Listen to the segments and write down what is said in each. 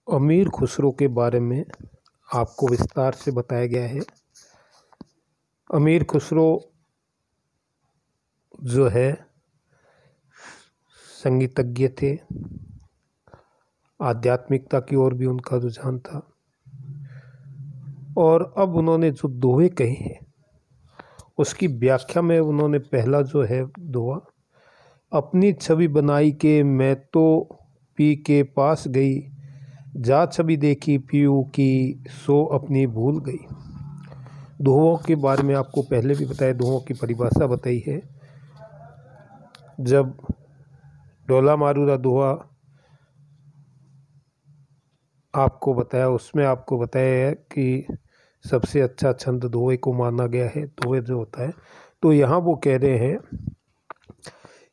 अमीर खुसरो के बारे में आपको विस्तार से बताया गया है। अमीर खुसरो जो है संगीतज्ञ थे, आध्यात्मिकता की ओर भी उनका रुझान था और अब उन्होंने जो दोहे कहे हैं उसकी व्याख्या में उन्होंने पहला जो है दोहा, अपनी छवि बनाई के मैं तो पी के पास गई, जा छवि देखी पीयू की सो अपनी भूल गई। दोहों के बारे में आपको पहले भी बताया, दोहों की परिभाषा बताई है। जब डोला मारूदा दोहा आपको बताया, उसमें आपको बताया है कि सबसे अच्छा छंद दोहे को माना गया है, दोहे जो होता है। तो यहाँ वो कह रहे हैं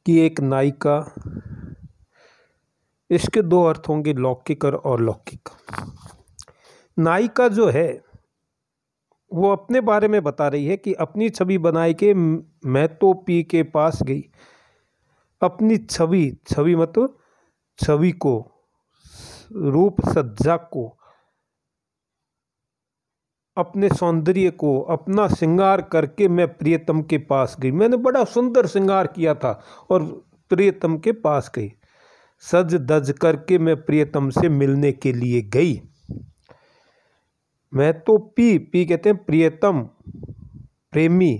कि एक नायिका, इसके दो अर्थ होंगे, लौकिक और अलौकिक। नायिका जो है वो अपने बारे में बता रही है कि अपनी छवि बनाई के मैं तो पी के पास गई। अपनी छवि, छवि मतलब छवि को, रूप सज्जा को, अपने सौंदर्य को, अपना श्रृंगार करके मैं प्रियतम के पास गई। मैंने बड़ा सुंदर श्रृंगार किया था और प्रियतम के पास गई। सज धज करके मैं प्रियतम से मिलने के लिए गई। मैं तो पी कहते हैं प्रियतम, प्रेमी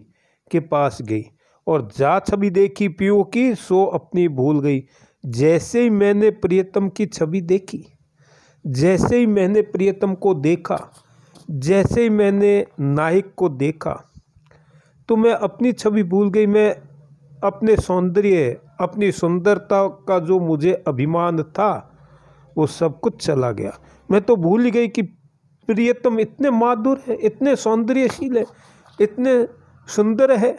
के पास गई। और जा छवि देखी पियो की सो अपनी भूल गई। जैसे ही मैंने प्रियतम की छवि देखी, जैसे ही मैंने प्रियतम को देखा, जैसे ही मैंने नायक को देखा, तो मैं अपनी छवि भूल गई। मैं अपने सौंदर्य, अपनी सुंदरता का जो मुझे अभिमान था वो सब कुछ चला गया। मैं तो भूल ही गई कि प्रियतम इतने माधुर है, इतने सौंदर्यशील है, इतने सुंदर है।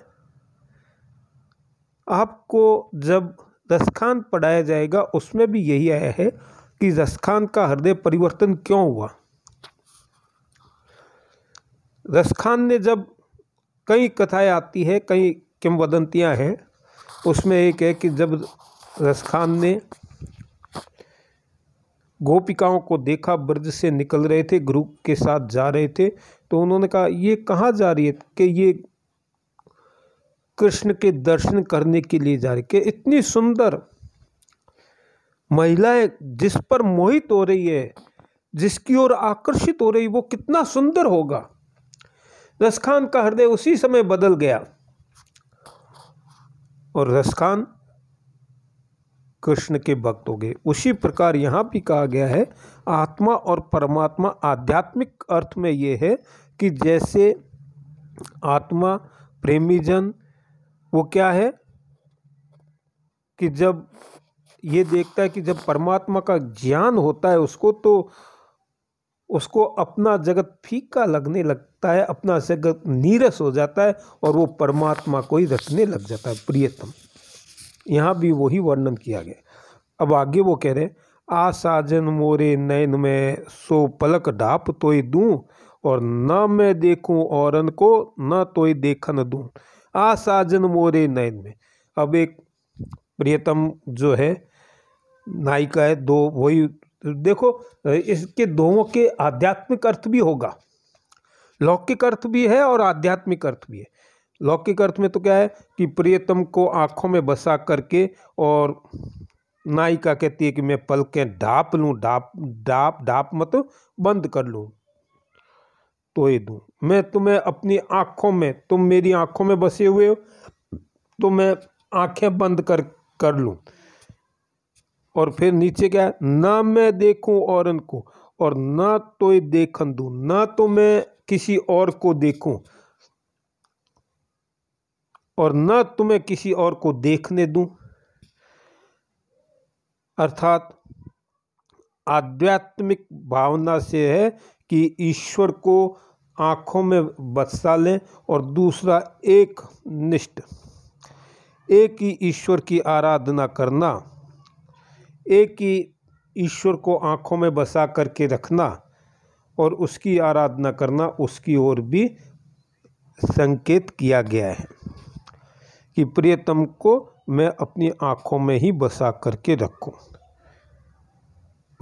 आपको जब रसखान पढ़ाया जाएगा उसमें भी यही आया है कि रसखान का हृदय परिवर्तन क्यों हुआ। रसखान ने जब, कई कथाएं आती है, कई किंवदंतियां हैं, उसमें एक है कि जब रसखान ने गोपिकाओं को देखा, ब्रज से निकल रहे थे, गुरु के साथ जा रहे थे, तो उन्होंने कहा ये कहाँ जा रही है, कि ये कृष्ण के दर्शन करने के लिए जा रही, कि इतनी सुंदर महिलाएं जिस पर मोहित हो रही है, जिसकी ओर आकर्षित हो रही, वो कितना सुंदर होगा। रसखान का हृदय उसी समय बदल गया और रसखान कृष्ण के भक्त हो गए। उसी प्रकार यहाँ भी कहा गया है, आत्मा और परमात्मा आध्यात्मिक अर्थ में ये है कि जैसे आत्मा, प्रेमी जन, वो क्या है कि जब ये देखता है कि जब परमात्मा का ज्ञान होता है उसको, तो उसको अपना जगत फीका लगने लगता है, अपना जगत नीरस हो जाता है और वो परमात्मा को ही रखने लग जाता है, प्रियतम। यहाँ भी वही वर्णन किया गया। अब आगे वो कह रहे हैं, आ साजन मोरे नैन में सो पलक ढाप तोय दूं, और न मैं देखूं औरन को न तोय देखन दूं। आ साजन मोरे नैन में, अब एक प्रियतम जो है नायिका है, दो, वही देखो, इसके दोनों के आध्यात्मिक अर्थ भी होगा, लौकिक अर्थ भी है और आध्यात्मिक अर्थ भी है। लौकिक अर्थ में तो क्या है कि प्रियतम को आंखों में बसा करके, और नायिका कहती है कि मैं पलकें ढाप लूँ, ढाप मतलब बंद कर लूँ, तो ये दूँ मैं तुम्हें अपनी आंखों में, तुम मेरी आंखों में बसे हुए हो, तो मैं आंखें बंद कर लूँ। और फिर नीचे क्या है, ना मैं देखूं औरन को, और ना तो ये देखन दूं, ना तो मैं किसी और को देखूं और ना तुम्हें किसी और को देखने दूं। अर्थात आध्यात्मिक भावना से है कि ईश्वर को आँखों में बसा लें, और दूसरा एक निष्ठ, एक ही ईश्वर की आराधना करना, एक ही ईश्वर को आँखों में बसा करके रखना और उसकी आराधना करना, उसकी ओर भी संकेत किया गया है कि प्रियतम को मैं अपनी आँखों में ही बसा करके रखूं।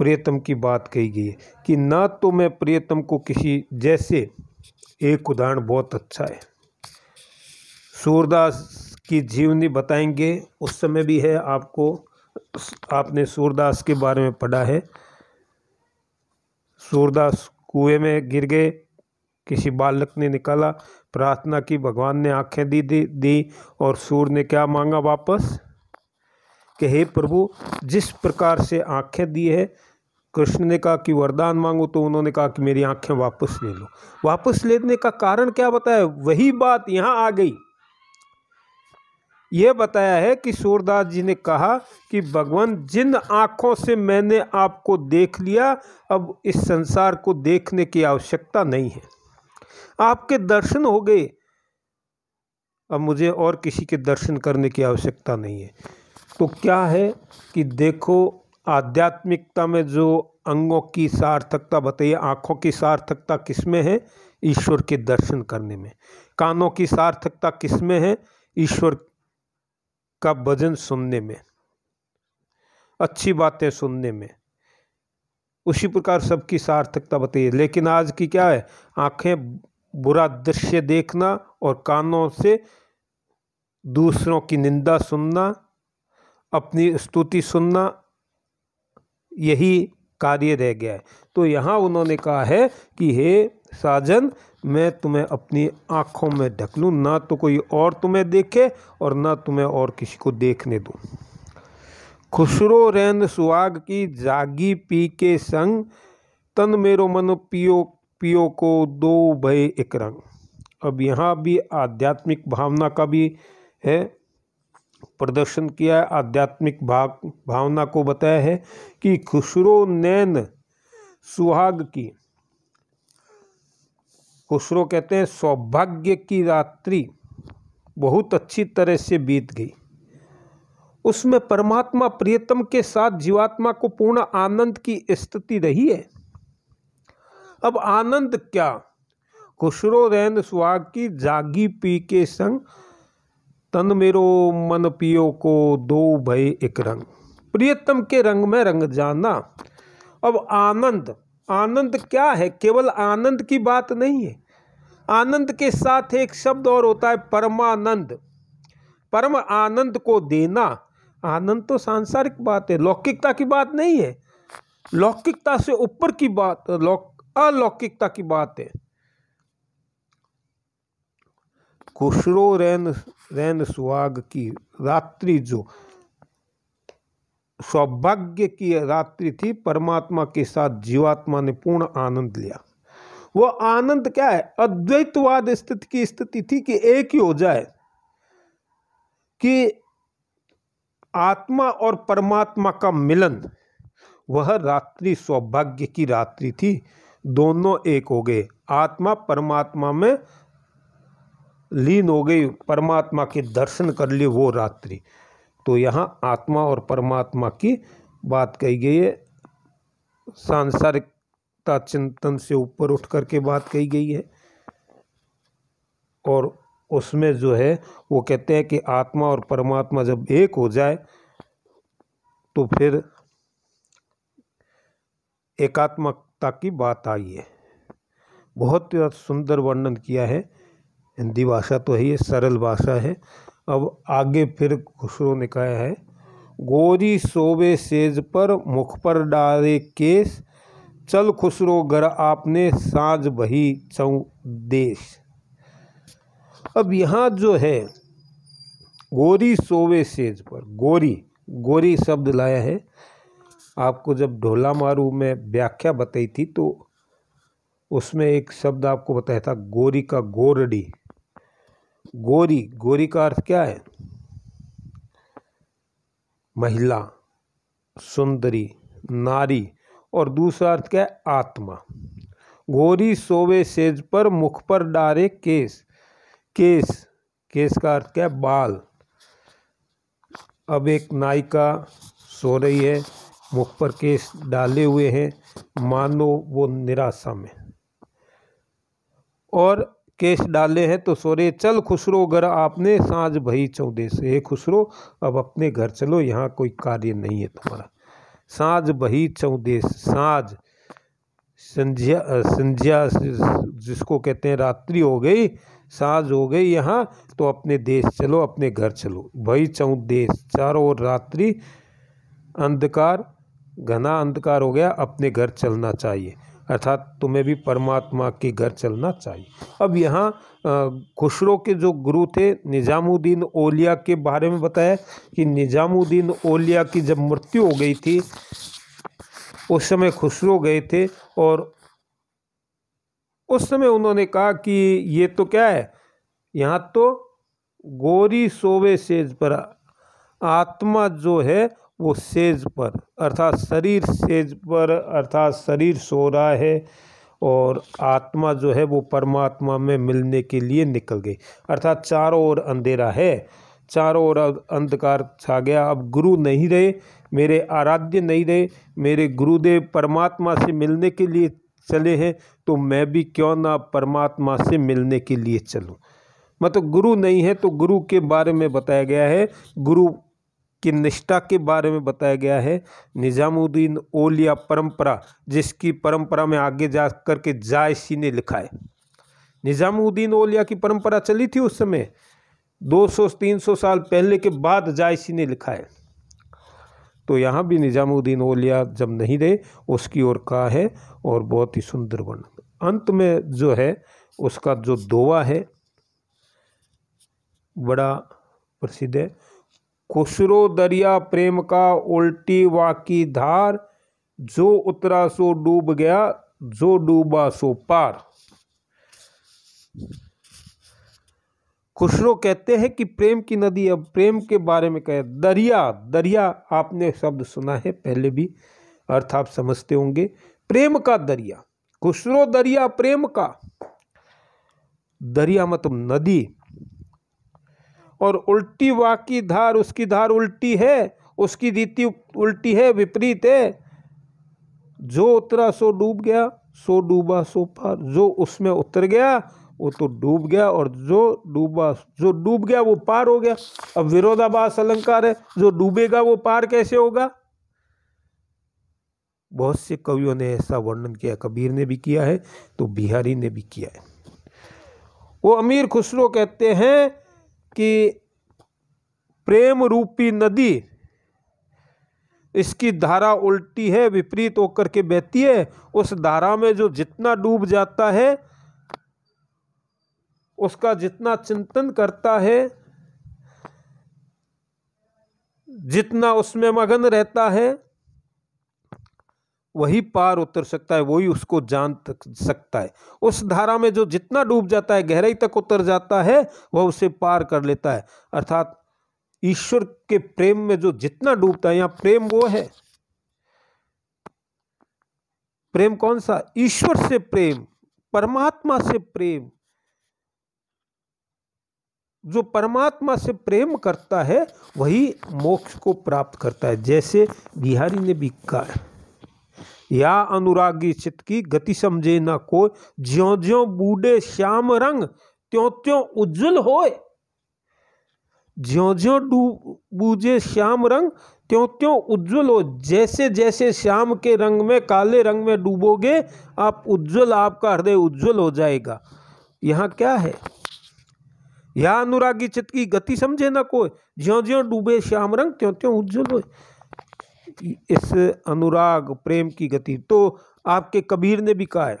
प्रियतम की बात कही गई है कि ना तो मैं प्रियतम को किसी, जैसे एक उदाहरण बहुत अच्छा है, सूरदास की जीवनी बताएंगे, उस समय भी है आपको, आपने सूरदास के बारे में पढ़ा है। सूरदास कुएं में गिर गए, किसी बालक ने निकाला, प्रार्थना की, भगवान ने आंखें दी और सूर ने क्या मांगा वापस कि हे प्रभु, जिस प्रकार से आंखें दी है, कृष्ण ने कहा कि वरदान मांगो, तो उन्होंने कहा कि मेरी आंखें वापस ले लो। वापस लेने का कारण क्या बताया? वही बात यहाँ आ गई। ये बताया है कि सूरदास जी ने कहा कि भगवान, जिन आँखों से मैंने आपको देख लिया, अब इस संसार को देखने की आवश्यकता नहीं है, आपके दर्शन हो गए, अब मुझे और किसी के दर्शन करने की आवश्यकता नहीं है। तो क्या है कि देखो, आध्यात्मिकता में जो अंगों की सार्थकता बताइए, आँखों की सार्थकता किसमें है? ईश्वर के दर्शन करने में। कानों की सार्थकता किसमें है? ईश्वर का भजन सुनने में, अच्छी बातें सुनने में। उसी प्रकार सबकी सार्थकता बताइए। लेकिन आज की क्या है? आंखें बुरा दृश्य देखना और कानों से दूसरों की निंदा सुनना, अपनी स्तुति सुनना, यही कार्य रह गया है। तो यहाँ उन्होंने कहा है कि हे साजन, मैं तुम्हें अपनी आँखों में ढक लूँ, ना तो कोई और तुम्हें देखे और ना तुम्हें और किसी को देखने दूँ। खुसरो रैन सुहाग की, जागी पी के संग, तन मेरो मन पियो पियो को, दो भय एक रंग। अब यहाँ भी आध्यात्मिक भावना का भी है, प्रदर्शन किया है, आध्यात्मिक भावना को बताया है कि खुसरो नैन सुहाग की। खुसरो कहते हैं सौभाग्य की रात्रि बहुत अच्छी तरह से बीत गई, उसमें परमात्मा प्रियतम के साथ जीवात्मा को पूर्ण आनंद की स्थिति रही है। अब आनंद क्या? खुसरो रैन सुहाग की, जागी पी के संग, तन मेरो मन पियो को, दो भय एक रंग। प्रियतम के रंग में रंग जाना। अब आनंद, आनंद क्या है? केवल आनंद की बात नहीं है, आनंद के साथ एक शब्द और होता है, परमानंद। परम आनंद को देना। आनंद तो सांसारिक बात है, लौकिकता की बात नहीं है, लौकिकता से ऊपर की बात, अलौकिकता की बात है। खुसरो रैन सुहाग की रात्रि, जो सौभाग्य की रात्रि थी, परमात्मा के साथ जीवात्मा ने पूर्ण आनंद लिया। वो आनंद क्या है? अद्वैतवाद स्थिति की स्थिति थी कि एक ही हो जाए, कि आत्मा और परमात्मा का मिलन, वह रात्रि सौभाग्य की रात्रि थी। दोनों एक हो गए, आत्मा परमात्मा में लीन हो गई, परमात्मा के दर्शन कर लिए वो रात्रि। तो यहाँ आत्मा और परमात्मा की बात कही गई है, सांसारिकता चिंतन से ऊपर उठ करके बात कही गई है। और उसमें जो है वो कहते हैं कि आत्मा और परमात्मा जब एक हो जाए तो फिर एकात्मकता की बात आई है। बहुत सुंदर वर्णन किया है, हिंदी भाषा तो है, ये सरल भाषा है। अब आगे फिर खुसरो ने कहा है, गोरी सोवे सेज पर, मुख पर डाले केस, चल खुसरो घर आपने, साँझ बही चौ देश। अब यहाँ जो है गोरी सोवे सेज पर, गोरी, गोरी शब्द लाया है। आपको जब ढोला मारू में व्याख्या बताई थी तो उसमें एक शब्द आपको बताया था, गोरी का गोरडी। गोरी, गोरी का अर्थ क्या है? महिला, सुंदरी, नारी। और दूसरा अर्थ क्या है? आत्मा। गोरी सोवे सेज पर, मुख पर डारे केस। केस, केस का अर्थ क्या है? बाल। अब एक नायिका सो रही है, मुख पर केस डाले हुए हैं, मानो वो निराशा में, और केस डाले हैं तो सो रहे, चल खुसरो घर आपने, साँझ भई चौदे से। हे खुसरो, अब अपने घर चलो, यहाँ कोई कार्य नहीं है तुम्हारा, साँझ बही चौं देश। साँझ संध्या, संध्या जिसको कहते हैं रात्रि हो गई, साँझ हो गई यहाँ, तो अपने देश चलो, अपने घर चलो। भई चौं देश, चारों ओर रात्रि, अंधकार, घना अंधकार हो गया, अपने घर चलना चाहिए, अर्थात तुम्हें भी परमात्मा के घर चलना चाहिए। अब यहाँ खुसरो के जो गुरु थे निजामुद्दीन औलिया के बारे में बताया कि निजामुद्दीन औलिया की जब मृत्यु हो गई थी उस समय खुसरो गए थे, और उस समय उन्होंने कहा कि ये तो क्या है, यहाँ तो गोरी सोवे सेज पर, आत्मा जो है वो सेज पर, अर्थात शरीर सेज पर, अर्थात शरीर सो रहा है और आत्मा जो है वो परमात्मा में मिलने के लिए निकल गई, अर्थात चारों ओर अंधेरा है, चारों ओर अंधकार छा गया। अब गुरु नहीं रहे, मेरे आराध्य नहीं रहे, मेरे गुरुदेव परमात्मा से मिलने के लिए चले हैं, तो मैं भी क्यों ना परमात्मा से मिलने के लिए चलूं। मतलब गुरु नहीं है तो गुरु के बारे में बताया गया है, गुरु की निष्ठा के बारे में बताया गया है। निजामुद्दीन औलिया परंपरा, जिसकी परंपरा में आगे जा कर के जायसी ने लिखा है। निजामुद्दीन औलिया की परंपरा चली थी उस समय 200-300 साल पहले के बाद जायसी ने लिखा है। तो यहाँ भी निजामुद्दीन औलिया जब नहीं रहे उसकी ओर कहा है, और बहुत ही सुंदर वर्णन। अंत में जो है उसका जो दोहा है बड़ा प्रसिद्ध है। खुसरो दरिया प्रेम का उल्टी वाकी धार, जो उतरा सो डूब गया, जो डूबा सो पार। खुसरो कहते हैं कि प्रेम की नदी, अब प्रेम के बारे में कहे, दरिया, दरिया आपने शब्द सुना है पहले भी, अर्थ आप समझते होंगे, प्रेम का दरिया। खुसरो दरिया प्रेम का, दरिया मतलब नदी, और उल्टी वाकी धार, उसकी धार उल्टी है, उसकी रीति उल्टी है, विपरीत है। जो उतरा सो डूब गया, सो डूबा सो पार, जो उसमें उतर गया वो तो डूब गया, और जो डूब गया वो पार हो गया। अब विरोधाभास अलंकार है, जो डूबेगा वो पार कैसे होगा। बहुत से कवियों ने ऐसा वर्णन किया, कबीर ने भी किया है तो बिहारी ने भी किया है। वो अमीर खुसरो कहते हैं कि प्रेम रूपी नदी, इसकी धारा उल्टी है, विपरीत होकर के बहती है। उस धारा में जो जितना डूब जाता है, उसका जितना चिंतन करता है, जितना उसमें मगन रहता है, वही पार उतर सकता है, वही उसको जान सकता है। उस धारा में जो जितना डूब जाता है, गहराई तक उतर जाता है, वह उसे पार कर लेता है। अर्थात ईश्वर के प्रेम में जो जितना डूबता है, यहाँ प्रेम वो है, प्रेम कौन सा, ईश्वर से प्रेम, परमात्मा से प्रेम। जो परमात्मा से प्रेम करता है वही मोक्ष को प्राप्त करता है। जैसे बिहारी ने भी कहा है, या अनुरागी चित्त की गति समझे ना कोई, ज्यों ज्यों बूढ़े श्याम रंग, त्यों त्यों उज्जवल होए। ज्यों ज्यों बूझे श्याम रंग, त्यों त्यों उज्जवल हो। जैसे जैसे श्याम के रंग में, काले रंग में डूबोगे आप, उज्जवल, आपका हृदय उज्जवल हो जाएगा। यहाँ क्या है, या अनुरागी चित्त की गति समझे ना कोई, ज्यों ज्यों डूबे श्याम रंग, त्यों त्यों उज्जवल हो। इस अनुराग प्रेम की गति तो आपके कबीर ने भी कहा है,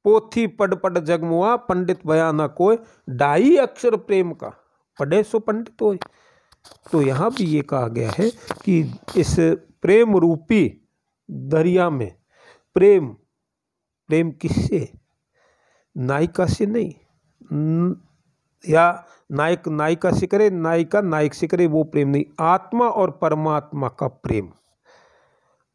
पोथी पढ़ पढ़ जगमुआ, पंडित भया ना कोई, ढाई अक्षर प्रेम का, पढ़े सो पंडित होए। तो यहाँ भी ये कहा गया है कि इस प्रेम रूपी दरिया में, प्रेम, प्रेम किससे, नायिका से नहीं, या नायक नायिका से करे, नायिका नायक से करे, वो प्रेम नहीं। आत्मा और परमात्मा का प्रेम,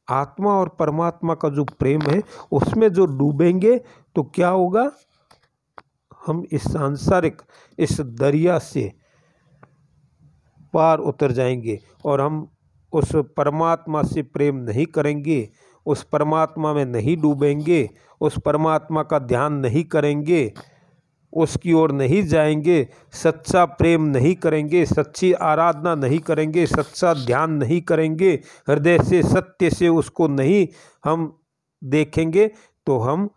आत्मा और परमात्मा का जो प्रेम है उसमें जो डूबेंगे तो क्या होगा, हम इस सांसारिक इस दरिया से पार उतर जाएंगे, और हम उस परमात्मा से प्रेम नहीं करेंगे, उस परमात्मा में नहीं डूबेंगे, उस परमात्मा का ध्यान नहीं करेंगे, उसकी ओर नहीं जाएंगे, सच्चा प्रेम नहीं करेंगे, सच्ची आराधना नहीं करेंगे, सच्चा ध्यान नहीं करेंगे, हृदय से सत्य से उसको नहीं हम देखेंगे, तो हम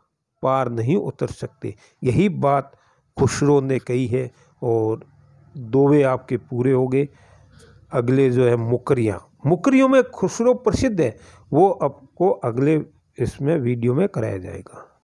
पार नहीं उतर सकते। यही बात खुसरो ने कही है और दोवे आपके पूरे हो गए। अगले जो है मुकरियों में खुसरो प्रसिद्ध है, वो आपको अगले इसमें वीडियो में कराया जाएगा।